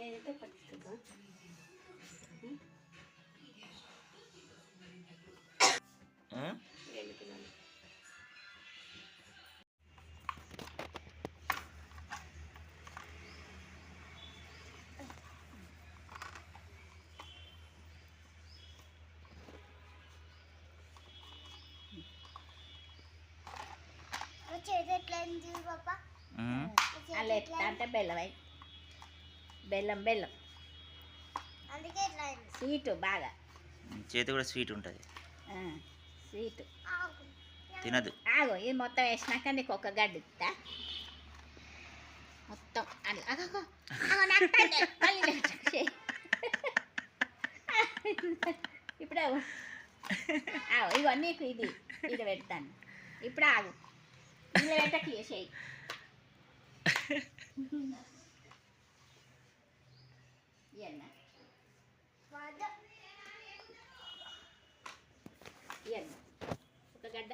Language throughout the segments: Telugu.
అయితే పట్టుకుందా అలా ఎట్లా అంటే బెల్లం బెల్లం బెల్లం అందుకే స్వీట్ బాగా చేతి కూడా స్వీట్ ఉంటుంది స్వీట్ తినదు ఆగో ఇది మొత్తం వేసినాక నీకు ఒక గడ్డ ఇస్తా మొత్తం ఇప్పుడు ఇగో నీకు ఇది ఇది పెడతాను ఇప్పుడు ఆగు ఇది పెట్టకి చేయి ఒక గడ్డ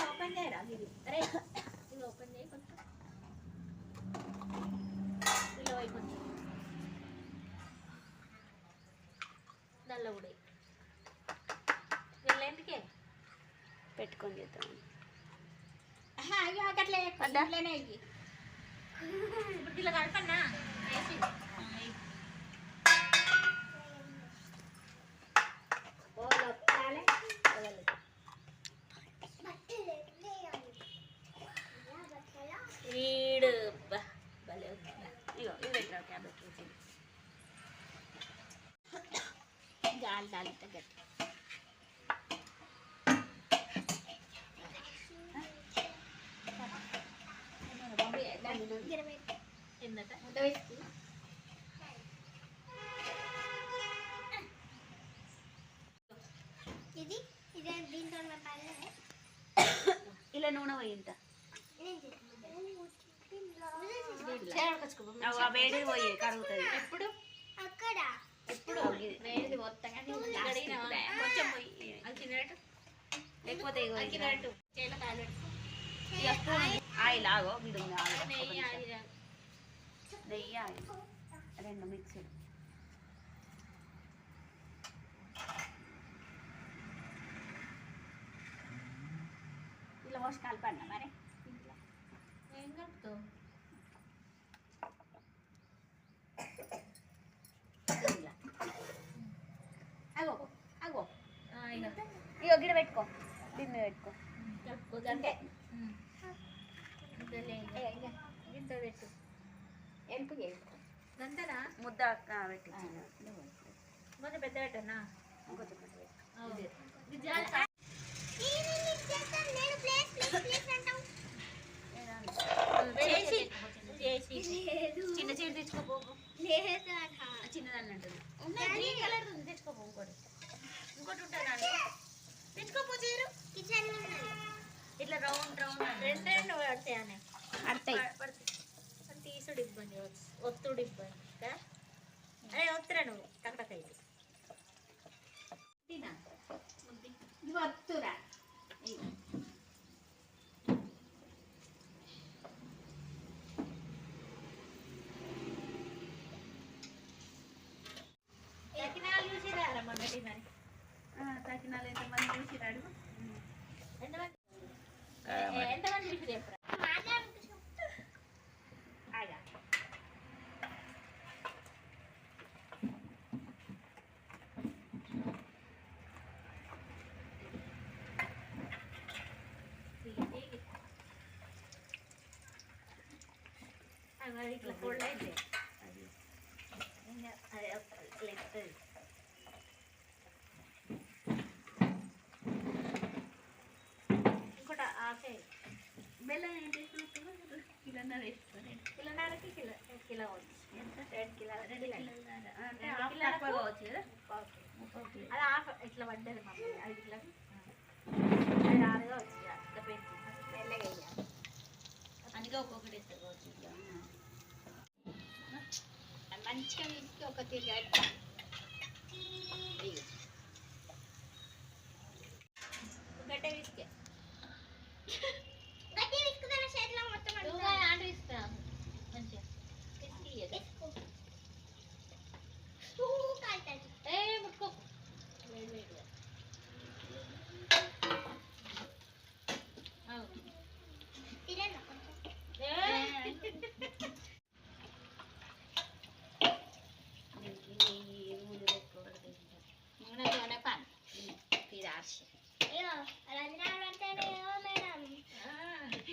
ఓపెన్ చేయరా ఇది ఇది ఓపెన్ చేయి కొంచెం ఇలా కొంచెం నల్ల కూడా వీళ్ళేంటికే పెట్టుకొని చేద్దాం అయ్యో అట్లే అట్లనే అయ్యి ఇప్పుడు ఇలా కలపన్నా వేసి ఈడు భలే ఇగో ఇవి పెట్టరా క్యాబెట్ రుచి గాలి తాలితే గట్టి ముద్ద వేసి ఇది ఇది దీంట్లో ఇలా నూనె పోయింత వేడి పోయి కరుగుతుంది ఎప్పుడు అక్కడ ఎప్పుడు వేడిది మొత్తం కొంచెం పోయి అక్కినట్టు లేకపోతే చేల కాలు ఆయిల్ ఆగో నెయ్యి ఆయిల్ రెండు మిక్సీ ఇలా మోసి కలపన్నా మరి ఏం కలుపుతావు అగో అగో ఇగో గిడ పెట్టుకో దీన్ని పెట్టుకో కలుపుకో గంటే గింత పెట్టు ఎనుపు గంతనా ముద్ద పెట్టి కొంచెం పెద్ద పెట్టన్నా కొంచెం పెద్ద చిన్న చీర తెచ్చుకోపో చిన్నదాన్ని అంటుంది గ్రీన్ కలర్ ఉంది తెచ్చుకోపో ఇంకోటి ఉంటుంది తెచ్చుకోపో చీరు ఇట్లా రౌండ్ రౌండ్ రెండు రెండు పడతాయి పడతాయి తీసుడు ఇబ్బంది ఒత్తుడు ఇబ్బంది అదే ఒత్తురా నువ్వు టక్కటక్క ఇది ఒత్తురా తకినాలు చూసిరారా మొన్నటి మరి తకినాలు ఎంతమంది చూసిరాడు ఎంతమంది చూసి చెప్పరా ఇట్లా ఫోల్డ్ అయితే అది లెక్కది ఇంకోటి ఆకే బెల్లం ఏం చేసుకుంటూ కిలోన్నర వేసుకొని కిలోన్నరకి కిలో అవచ్చు ఎంత 2 కిలోలు 2 కిలోలు అంటే హాఫ్ తక్కువ కావచ్చు కదా అది హాఫ్ ఇట్లా పడ్డది మమ్మీ 5 కిలోలు అది ఆరుగా వచ్చి ఇట్లా పెంచి మెల్లగా వేయాలి అందుకే ఒక్కొక్కటి వేస్తారు కావచ్చు ఇట్లా మంచిగా తీసుకు ఒక తీరు గట్టే తీసుకే గట్టి తీసుకున్న చేతిలో మొత్తం ఆంటీ ఇస్తా మంచిగా తీసుకో ఏ ముట్టుకో వేడి వేడిగా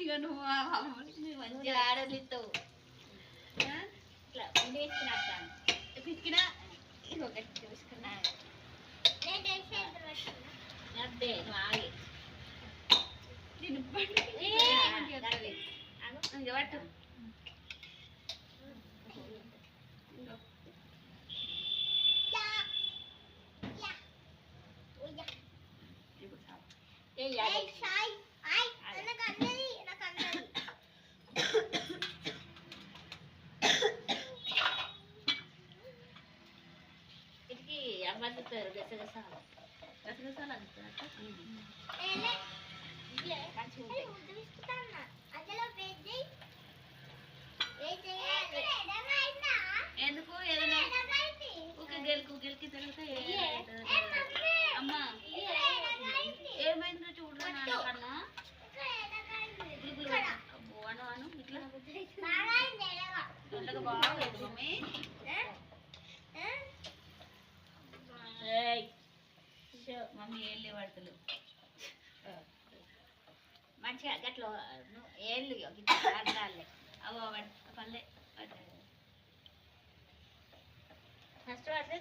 ఇక నువ్వు మంచిగా ఆడలు ఇస్తావు ఇట్లా ముందు వేసుకున్నట్టు పిసికినా ఇగో గట్టి పిసుకున్నా అదే నువ్వు ఆగి నేను పట్టు ఇది అమ్మతారు గసగసాలు గసగసాలు అంటారు ఎందుకు ఏదైనా ఒక గెలికి తెలిస్తే అమ్మా ఏమైందో చూడరా నాన్నకన్నా అబ్బో అను అను ఇట్లా ఇట్లా బాగలేదు మమ్మీ మమ్మీ ఏళ్ళే పడతలు మంచిగా గట్లో ఏళ్ళు అడ్డాలే అవో పల్లె ఫస్ట్ పడితే